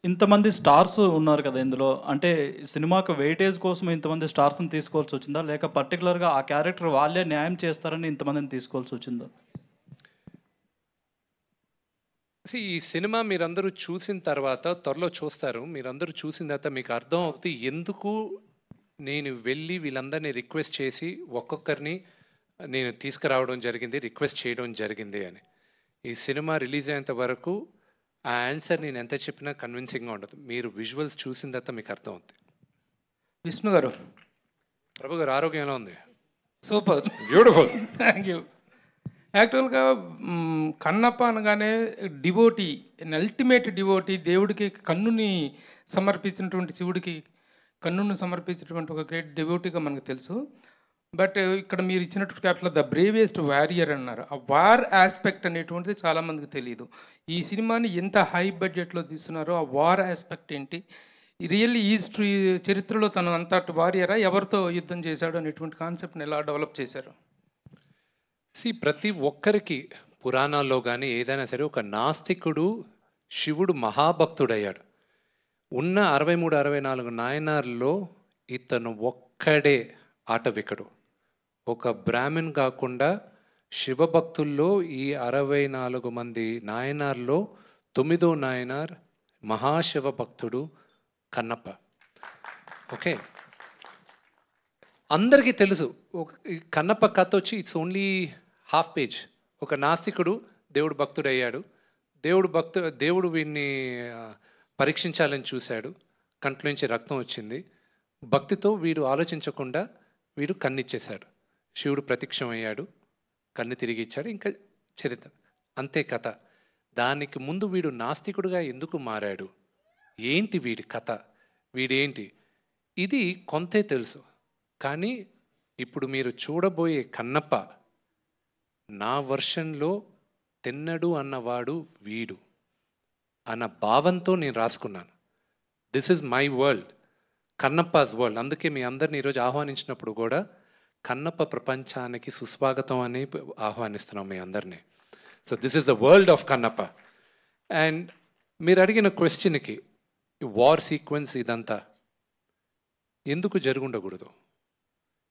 ఇంతమంది స్టార్స్ ఉన్నారు కదా ఇందులో. అంటే సినిమాకు వెయిటేజ్ కోసం ఇంతమంది స్టార్స్‌ని తీసుకోవాల్సొచ్చిందా? లేక పర్టిక్యులర్‌గా ఆ క్యారెక్టర్ వాళ్ళే న్యాయం చేస్తారని ఇంతమందిని తీసుకోవాల్సొచ్చిందా? ఈ సినిమా మీరందరూ చూసిన తర్వాత త్వరలో చూస్తారు. మీరందరూ చూసిన తర్వాత మీకు అర్థం అవుద్ది ఎందుకు నేను వెళ్ళి వీళ్ళందరినీ రిక్వెస్ట్ చేసి ఒక్కొక్కరిని నేను తీసుకురావడం జరిగింది, రిక్వెస్ట్ చేయడం జరిగింది అని. ఈ సినిమా రిలీజ్ అయ్యేంత వరకు ఆ ఆన్సర్ నేను ఎంత చెప్పినా కన్విన్సింగ్‌గా ఉండదు. మీరు విజువల్స్ చూసిన తర్వాత మీకు అర్థం అవుద్ది. విష్ణు గారు, ప్రభు గారు ఆరోగ్యం ఎలా ఉంది? Super, beautiful. Thank you. యాక్చువల్గా కన్నప్ప అనగానే డివోటీ, అల్టిమేట్ డివోటీ, దేవుడికి కన్నుని సమర్పించినటువంటి శివుడికి కన్నును సమర్పించినటువంటి ఒక గ్రేట్ డివోటీగా మనకు తెలుసు. బట్ ఇక్కడ మీరు ఇచ్చినటువంటి క్యాప్షన్లో ద బ్రేవెస్ట్ వారియర్ అన్నారు. ఆ వార్ ఆస్పెక్ట్ అనేటువంటిది చాలామందికి తెలియదు. ఈ సినిమాని ఎంత హై బడ్జెట్లో తీస్తున్నారో ఆ వార్ ఆస్పెక్ట్ ఏంటి, రియల్లీ హిస్టరీ చరిత్రలో తను అంతటి వారియరా, ఎవరితో యుద్ధం చేశాడు అనేటువంటి కాన్సెప్ట్ని ఎలా డెవలప్ చేశారు? ప్రతి ఒక్కరికి పురాణాల్లో కానీ ఏదైనా సరే ఒక నాస్తికుడు శివుడు మహాభక్తుడయ్యాడు. ఉన్న 63, 64 నాయనార్లో ఇతను ఒక్కడే ఆటవికుడు. ఒక బ్రాహ్మణ్ కాకుండా శివభక్తుల్లో ఈ 64 మంది నాయనార్లో 9వ నాయనార్ మహాశివ భక్తుడు కన్నప్ప. ఓకే, అందరికీ తెలుసు. ఈ కన్నప్ప కథ వచ్చి ఇట్స్ ఓన్లీ హాఫ్ పేజ్. ఒక నాస్తికుడు దేవుడు భక్తుడయ్యాడు. దేవుడు వీడిని పరీక్షించాలని చూశాడు. కంట్లోంచి రక్తం వచ్చింది. భక్తితో వీడు ఆలోచించకుండా వీడు కన్నిచ్చేశాడు. శివుడు ప్రత్యక్షమయ్యాడు, కన్ను తిరిగి ఇచ్చాడు. ఇంకా చరిత్ర అంతే కథ. దానికి ముందు వీడు నాస్తికుడుగా ఎందుకు మారాడు, ఏంటి వీడి కథ, వీడేంటి, ఇది కొంతే తెలుసు. కానీ ఇప్పుడు మీరు చూడబోయే కన్నప్ప నా వర్షన్లో తిన్నడు అన్నవాడు వీడు అన్న భావంతో నేను రాసుకున్నాను. This is my world, Kannappa's world. అందుకే మీ అందరిని ఈరోజు ఆహ్వానించినప్పుడు కూడా కన్నప్ప ప్రపంచానికి సుస్వాగతం అని ఆహ్వానిస్తున్నాం మీ అందరినీ. So this is the world of Kannappa. And మీరు అడిగిన క్వశ్చన్కి వార్ సీక్వెన్స్ ఇదంతా ఎందుకు జరుగుండకూడదు?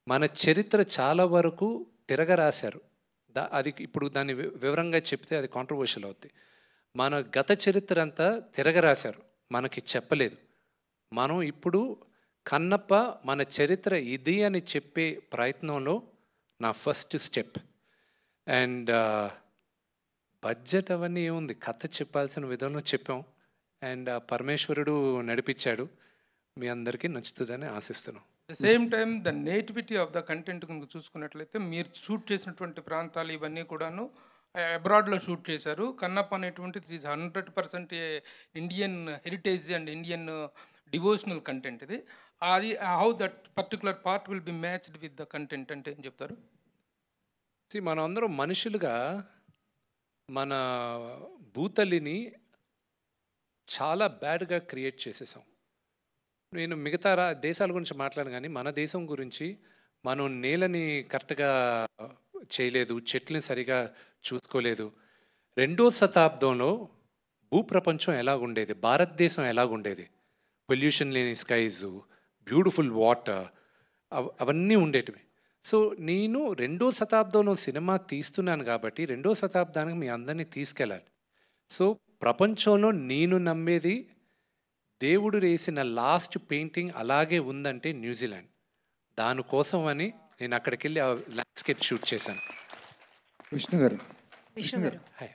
మన చరిత్ర చాలా వరకు తిరగరాశారు. అది ఇప్పుడు దాన్ని వివరంగా చెప్తే అది కాంట్రవర్షియల్ అవుద్ది. మన గత చరిత్ర అంతా తిరగరాశారు, మనకి చెప్పలేదు. మనం ఇప్పుడు కన్నప్ప మన చరిత్ర ఇది అని చెప్పే ప్రయత్నంలో నా ఫస్ట్ స్టెప్. అండ్ బడ్జెట్ అవన్నీ ఏముంది, కథ చెప్పాల్సిన విధంలో చెప్పాం. అండ్ పరమేశ్వరుడు నడిపించాడు. మీ అందరికీ నచ్చుతుందని ఆశిస్తున్నాం. The same time the nativity of the content కనుక చూసుకున్నట్లయితే మీరు షూట్ చేసినటువంటి ప్రాంతాలు ఇవన్నీ కూడాను అబ్రాడ్లో షూట్ చేశారు. కన్నప్ప అనేటువంటిది is 100% Indian heritage and Indian devotional content ఇది. అది how that particular part will be matched with the content అంటే ఏం చెప్తారు? మనం అందరం మనుషులుగా మన భూతల్లిని చాలా బ్యాడ్గా క్రియేట్ చేసేసాం. నేను మిగతా దేశాల గురించి మాట్లాడను, కానీ మన దేశం గురించి మనం నేలని కరెక్ట్గా చేయలేదు, చెట్లని సరిగా చూసుకోలేదు. 2వ శతాబ్దంలో భూప్రపంచం ఎలాగుండేది, భారతదేశం ఎలాగుండేది, పొల్యూషన్ లేని స్కైజు, బ్యూటిఫుల్ వాటర్, అవన్నీ ఉండేటివి. సో నేను 2వ శతాబ్దంలో సినిమా తీస్తున్నాను కాబట్టి 2వ శతాబ్దానికి మీ అందరినీ తీసుకెళ్ళాలి. సో ప్రపంచంలో నేను నమ్మేది దేవుడు వేసిన లాస్ట్ పెయింటింగ్ అలాగే ఉందంటే న్యూజిలాండ్. దానికోసం అని నేను అక్కడికి వెళ్ళి ల్యాండ్స్కేప్ షూట్ చేశాను. విష్ణు గారు, విష్ణు గారు హాయ్.